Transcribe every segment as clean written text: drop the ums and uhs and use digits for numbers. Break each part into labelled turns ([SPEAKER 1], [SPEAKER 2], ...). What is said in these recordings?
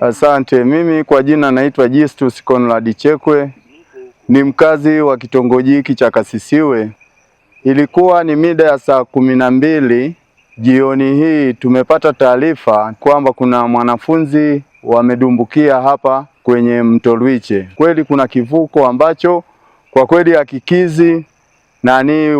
[SPEAKER 1] Asante. Mimi kwa jina naitwa Justus Conrad Chekwe, ni mkazi wa kitongoji hiki cha Kasisiwe. Ilikuwa ni mida ya saa 12 jioni hii tumepata taarifa kwamba kuna mwanafunzi wamedumbukia hapa kwenye mto Lwiche. Kweli kuna kivuko ambacho kwa kweli hakikizi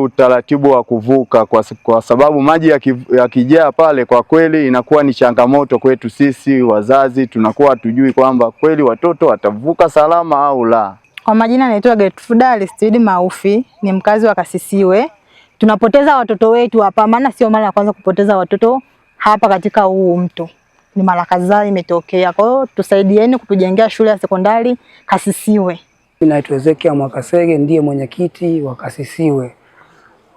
[SPEAKER 1] utaratibu wa kuvuka kwa sababu maji yakijaa pale, kwa kweli inakuwa ni changamoto kwetu sisi wazazi, tunakuwa hatujui kwamba kweli watoto watavuka salama au la.
[SPEAKER 2] Kwa majina naitwa Gertruda Aristide Maufi, ni mkazi wa Kasisiwe. Tunapoteza watoto wetu hapa, maana sio mara ya kwanza kupoteza watoto hapa katika huu mto. Ni mara kadhaa imetokea. Kwa hiyo tusaidieni kutujengea shule ya sekondari Kasisiwe.
[SPEAKER 3] Naitwa Ezekia Mwakasege, ndiye mwenyekiti wa Kasisiwe.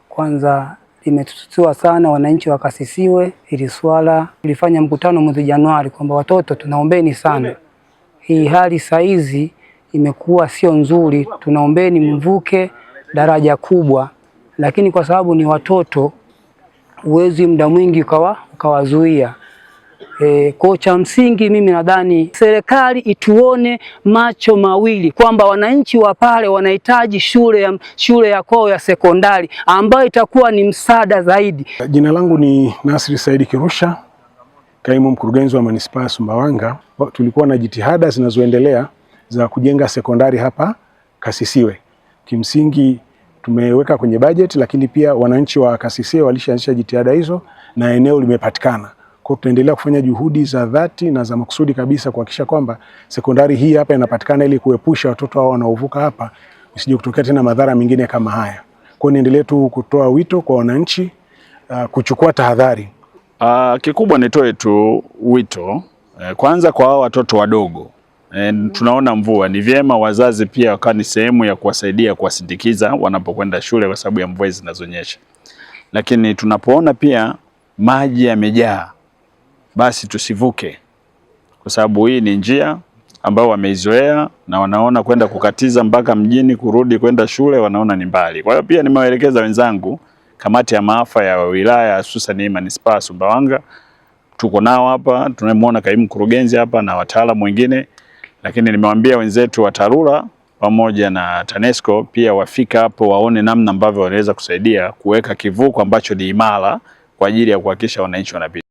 [SPEAKER 3] Kwanza limetutua sana wananchi wa Kasisiwe. Ili swala tulifanya mkutano mwezi Januari kwamba watoto tunaombeni sana. Hii hali saizi imekuwa sio nzuri, tunaombeni mvuke daraja kubwa, lakini kwa sababu ni watoto uwezi muda mwingi ukawazuia. Kocha msingi mimi nadhani serikali ituone macho mawili kwamba wananchi wa pale wanahitaji shule ya kwao ya sekondari ambayo itakuwa ni msaada zaidi.
[SPEAKER 4] Jina langu ni Nasri Saidi Kirusha, kaimu mkurugenzi wa manispaa ya Sumbawanga. Tulikuwa na jitihada zinazoendelea za kujenga sekondari hapa Kasisiwe. Kimsingi tumeweka kwenye budget, lakini pia wananchi wa Kasisiwe walishaanzisha jitihada hizo na eneo limepatikana. Kwa tunaendelea kufanya juhudi za dhati na za makusudi kabisa kuhakikisha kwamba sekondari hii hapa inapatikana ili kuepusha watoto hao wanaovuka hapa usije kutokea tena madhara mengine kama haya. Kwa niendelee tu kutoa wito kwa wananchi kuchukua tahadhari.
[SPEAKER 5] Kikubwa nitoe tu wito kwanza kwa hao watoto wadogo. Tunaona mvua, ni vyema wazazi pia wakawa ni sehemu ya kuwasaidia kuwasindikiza wanapokwenda shule kwa sababu ya mvua zinazonyesha. Lakini tunapoona pia maji yamejaa, basi tusivuke, kwa sababu hii ni njia ambayo wameizoea na wanaona kwenda kukatiza mpaka mjini kurudi kwenda shule wanaona ni mbali. Kwa hiyo pia nimewaelekeza wenzangu kamati ya maafa ya wilaya hususan manispaa Sumbawanga, tuko nao hapa, tunamwona kaimu mkurugenzi hapa na wataalamu wengine, lakini nimewaambia wenzetu wa TARURA pamoja na TANESCO pia wafika hapo waone namna ambavyo wanaweza kusaidia kuweka kivuko ambacho ni imara kwa ajili ya kuhakikisha wananchi wanapita.